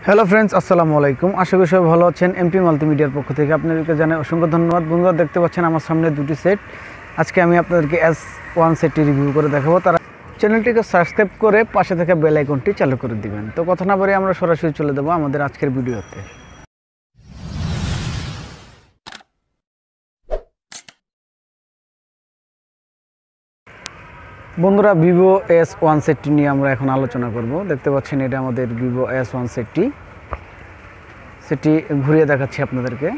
Hello friends, আসসালামু আলাইকুম। আশা করি সবাই ভালো আছেন। এমপি মাল্টিমিডিয়ার পক্ষ থেকে আপনাদেরকে জানাই অসংখ্য ধন্যবাদ। বন্ধুরা, দেখতে পাচ্ছেন আমার সামনে দুটি সেট। আজকে আমি আপনাদেরকে S1 সেটটি রিভিউ করে দেখাবো। তারা চ্যানেলটিকে সাবস্ক্রাইব করে পাশে থাকা বেল আইকনটি চালু করে দিবেন। তো কথা না বলে আমরা সরাসরি চলে যাব আমাদের আজকের ভিডিওতে। বন্ধুরা, ভিভো S1 সেটটি নিয়ে আমরা এখন আলোচনা করব। দেখতে পাচ্ছেন এটা আমাদের ভিভো S1 সেটটি ঘুরিয়ে দেখাচ্ছি আপনাদেরকে।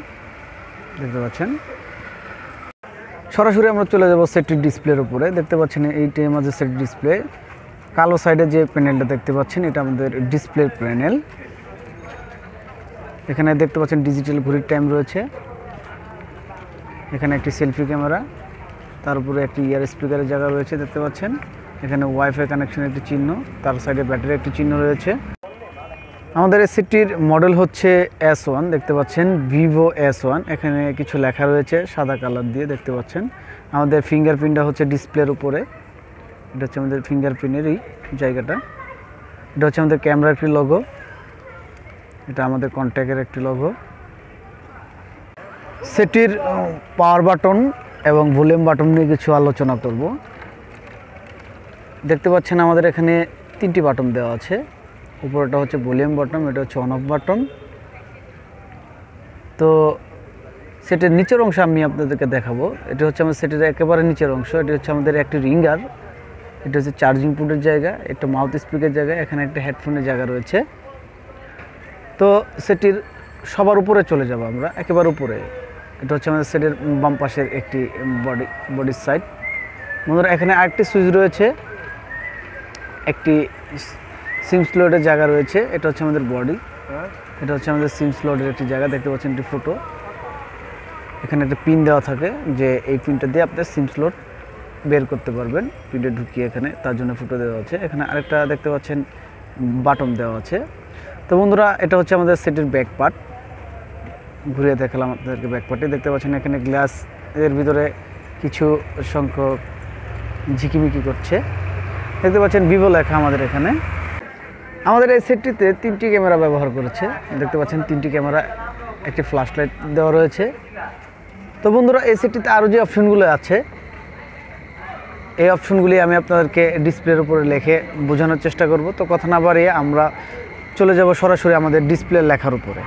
দেখতে পাচ্ছেন সরাসরি আমরা চলে যাব সেটটির ডিসপ্লের উপরে। দেখতে পাচ্ছেন এইটাই আমাদের সেট ডিসপ্লে। কালো সাইডে যে প্যানেলটা দেখতে পাচ্ছেন এটা আমাদের ডিসপ্লে প্যানেল। এখানে দেখতে পাচ্ছেন ডিজিটাল ঘড়ির টাইম রয়েছে। এখানে একটি সেলফি ক্যামেরা, তার উপরে একটি ইয়ার স্পিকারের জায়গা রয়েছে। দেখতে পাচ্ছেন এখানে ওয়াইফাই কানেকশনের একটি চিহ্ন, তার সাইডে ব্যাটারি একটি চিহ্ন রয়েছে। আমাদের এই সেটটির মডেল হচ্ছে S1। দেখতে পাচ্ছেন ভিভো S1। এখানে কিছু লেখা রয়েছে সাদা কালার দিয়ে। দেখতে পাচ্ছেন আমাদের ফিঙ্গারপ্রিন্টটা হচ্ছে ডিসপ্লের উপরে। এটা হচ্ছে আমাদের ফিঙ্গারপ্রিন্টেরই জায়গাটা। এটা হচ্ছে আমাদের ক্যামেরার একটি লোগো, এটা আমাদের কন্ট্যাক্টের একটি লোগো। সেটটির পাওয়ার বাটন এবং ভলিউম বাটন নিয়ে কিছু আলোচনা করব। দেখতে পাচ্ছেন আমাদের এখানে তিনটি বাটন দেওয়া আছে। উপরেটা হচ্ছে ভলিউম বাটন, এটা হচ্ছে অন অফ বাটন। তো সেটের নিচের অংশ আমি আপনাদেরকে দেখাবো। এটা হচ্ছে আমাদের সেটের একেবারে নিচের অংশ। এটা হচ্ছে আমাদের একটি রিঙ্গার, এটা হচ্ছে চার্জিং পোর্টের জায়গা, একটা মাউথ স্পিকারের জায়গা, এখানে একটা হেডফোনের জায়গা রয়েছে। তো সেটির সবার উপরে চলে যাব আমরা, একেবারে উপরে। এটা হচ্ছে আমাদের সেটের বাম পাশের একটি বডির সাইড। বন্ধুরা, এখানে আরেকটি সুইচ রয়েছে, একটি সিম স্লটের জায়গা রয়েছে। এটা হচ্ছে আমাদের বডি, এটা হচ্ছে আমাদের সিম স্লটের একটি জায়গা। দেখতে পাচ্ছেন একটি ফুটো, এখানে একটা পিন দেওয়া থাকে, যে এই পিনটা দিয়ে আপনার সিম স্লট বের করতে পারবেন, পিনে ঢুকিয়ে এখানে, তার জন্য ফুটো দেওয়া আছে। এখানে আরেকটা দেখতে পাচ্ছেন বাটন দেওয়া আছে। তো বন্ধুরা, এটা হচ্ছে আমাদের সেটের ব্যাক পার্ট। ঘুরিয়ে দেখালাম আপনাদেরকে ব্যাক পার্টে। দেখতে পাচ্ছেন এখানে গ্লাস এর ভিতরে কিছু সংখ্যক ঝিকিমিকি করছে। দেখতে পাচ্ছেন ভিভো লেখা আমাদের এখানে। আমাদের এই সেটটিতে তিনটি ক্যামেরা ব্যবহার করেছে। দেখতে পাচ্ছেন তিনটি ক্যামেরা, একটি ফ্ল্যাশ লাইট দেওয়া রয়েছে। তো বন্ধুরা, এই সেটটিতে আরও যে অপশনগুলো আছে, এই অপশনগুলি আমি আপনাদেরকে ডিসপ্লের উপরে লিখে বোঝানোর চেষ্টা করব। তো কথা না বাড়িয়ে আমরা চলে যাব সরাসরি আমাদের ডিসপ্লে লেখার উপরে।